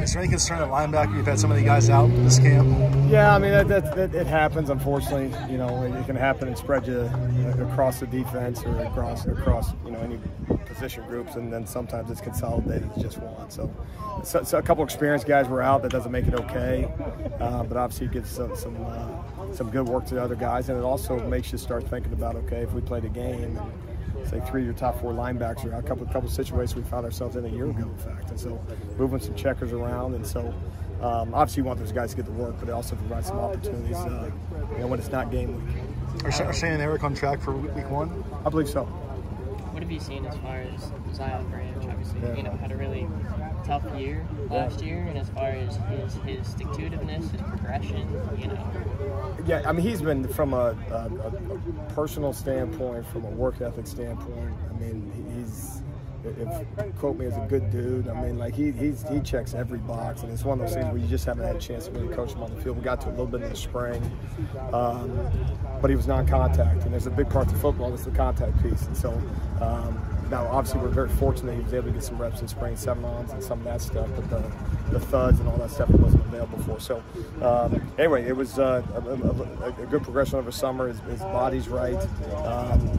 Is there any concern at linebacker? You've had so many guys out this camp. Yeah, I mean, it happens, unfortunately. You know, it can happen and spread you across the defense or across any position groups, and then sometimes it's consolidated to just one. So a couple experienced guys were out. That doesn't make it okay, but obviously it gives some good work to the other guys, and it also makes you start thinking about, okay, if we played a game and say 3 of your top 4 linebackers are out, a couple situations we found ourselves in a year ago, in fact, and so moving some checkers around, and so obviously you want those guys to get to work, but it also provides some opportunities when it's not game week. Are Shane and Eric on track for week 1? I believe so. What have you seen as far as Alex Grinch? Obviously, had a really tough year last year, and as far as his stick-to-itiveness, his progression, Yeah, I mean, he's been from a personal standpoint, from a work ethic standpoint. I mean, quote me, as a good dude. I mean, like he checks every box, and it's one of those things where you just haven't had a chance to really coach him on the field. We got to a little bit in the spring, but he was non-contact, and there's a big part to football that's the contact piece. And so now, obviously, we're very fortunate he was able to get some reps in spring, 7-ons and some of that stuff, but the thuds and all that stuff wasn't available for. So anyway, it was a good progression over summer. His body's right,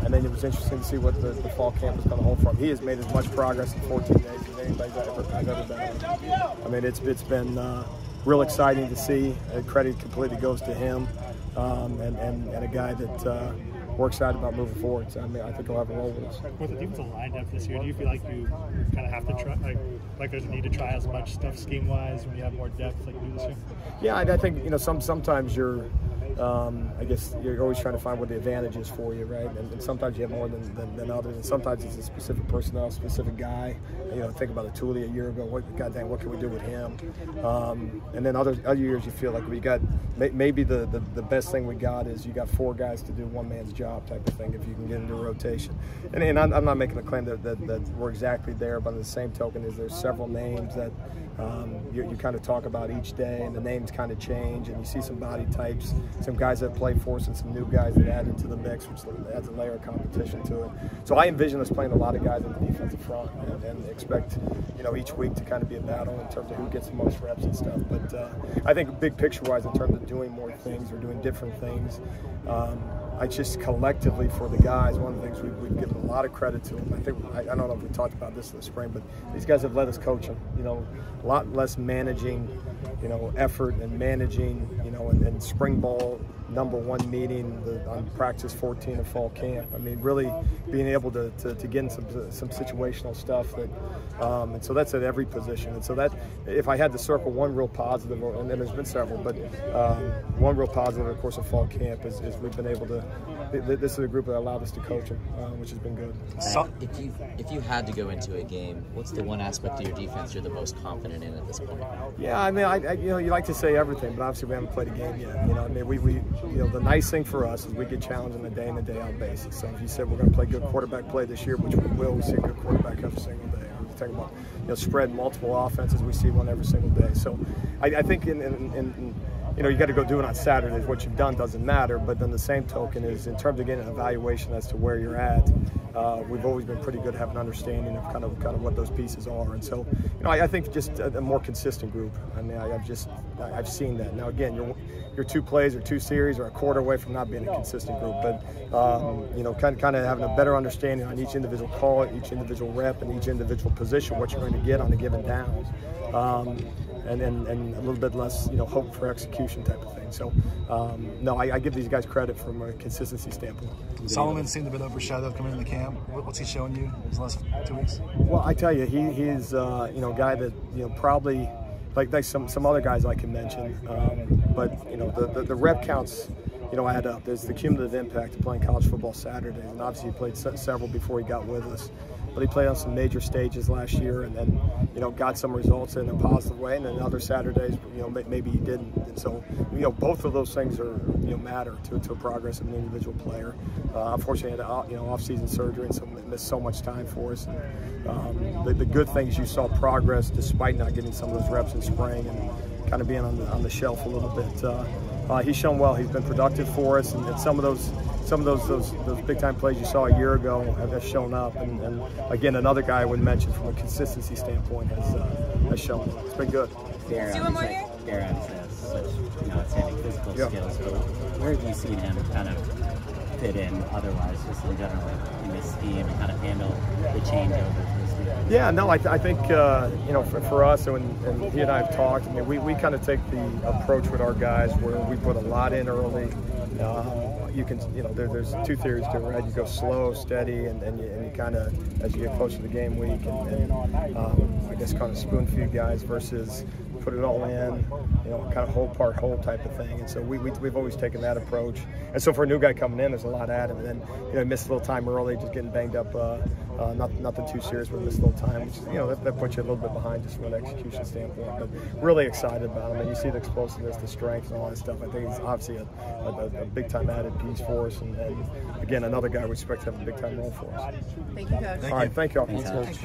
and then it was interesting to see what the fall camp was going to hold for him. He has made as much progress in 14 days as anybody's ever done. I mean, it's been real exciting to see. Credit completely goes to him, and a guy that we're excited about moving forward. So, I mean, I think he'll have a role with us. With the defensive line depth this year, do you feel like you kind of have to try, like there's a need to try as much stuff scheme-wise when you have more depth like you do this year? Yeah, I think sometimes you're. I guess you're always trying to find what the advantage is for you, right? And sometimes you have more than others, and sometimes it's a specific personnel, specific guy. Think about Atuli a year ago. What can we do with him? And then other years you feel like we got maybe the best thing we got is you got 4 guys to do one man's job type of thing if you can get into a rotation. And I'm not making a claim that we're exactly there, but on the same token is there's several names that you kind of talk about each day, and the names kind of change, and you see some body types, some guys that play for us and some new guys that add into the mix, which adds a layer of competition to it. So I envision us playing a lot of guys on the defensive front, and expect each week to kind of be a battle in terms of who gets the most reps and stuff. But I think big picture-wise, in terms of doing more things or doing different things, I just collectively for the guys, one of the things we've given a lot of credit to them. I don't know if we talked about this in the spring, but these guys have let us coach them. A lot less managing, effort and managing, and spring ball #1 meeting on practice 14 of fall camp. I mean, really being able to get in some situational stuff that, and so that's at every position. And so that, if I had to circle one real positive, and then there's been several, but one real positive, of course, of fall camp is we've been able to. This is a group that allowed us to coach them, which has been good. If you had to go into a game, what's the one aspect of your defense you're the most confident in at this point? Yeah, I mean, you like to say everything, but obviously we haven't played a game yet. I mean, we the nice thing for us is we get challenged on a day in and day out basis. So if you said we're going to play good quarterback play this year, which we will, we see a good quarterback every single day. We're talking about spread multiple offenses, we see one every single day. So I think you got to go do it on Saturdays. What you've done doesn't matter, but then the same token is in terms of getting an evaluation as to where you're at. We've always been pretty good at having an understanding of kind of what those pieces are, and so I think just a more consistent group. I mean, I've seen that. Now again, you're 2 plays or 2 series or a quarter away from not being a consistent group, but kind of having a better understanding on each individual call, each individual rep, and each individual position, what you're going to get on a given down. And a little bit less, hope for execution type of thing. So, no, I give these guys credit from a consistency standpoint. Solomon seemed a bit overshadowed coming into the camp. What's he showing you in his last 2 weeks? Well, I tell you, he's a guy that probably like some other guys I can mention, but the rep counts. Add up. There's the cumulative impact of playing college football Saturdays, and obviously he played several before he got with us. But he played on some major stages last year, and then got some results in a positive way. And then other Saturdays, maybe he didn't. And so both of those things are matter to progress of an individual player. Unfortunately, he had off-season surgery, and so missed so much time for us. And, the good thing is you saw progress despite not getting some of those reps in spring and kind of being on the shelf a little bit. He's shown well. He's been productive for us, and some of those big time plays you saw a year ago have shown up. And again, another guy I would mention from a consistency standpoint has shown. It's been good. Garrett obviously has such outstanding physical skills, but where have you seen him kind of fit in otherwise, just in general, in this scheme and kind of handle the changeover? Yeah, no, I think for us, and he and I have talked. I mean, we kind of take the approach with our guys where we put a lot in early. You can, there's two theories to it, right? You go slow, steady, and you kind of, as you get closer to the game week, and I guess kind of spoon feed guys versus put it all in, kind of whole part whole type of thing. And so we've always taken that approach. And so for a new guy coming in, there's a lot at him. And then, he missed a little time early, just getting banged up. Nothing too serious, but missed a little time, which that puts you a little bit behind just from an execution standpoint. But really excited about him. And you see the explosiveness, the strength, and all that stuff. I think he's obviously a big time added piece for us. And again, another guy we expect to have a big time role for us. Thank you, Coach. All right, thank you all. Thanks,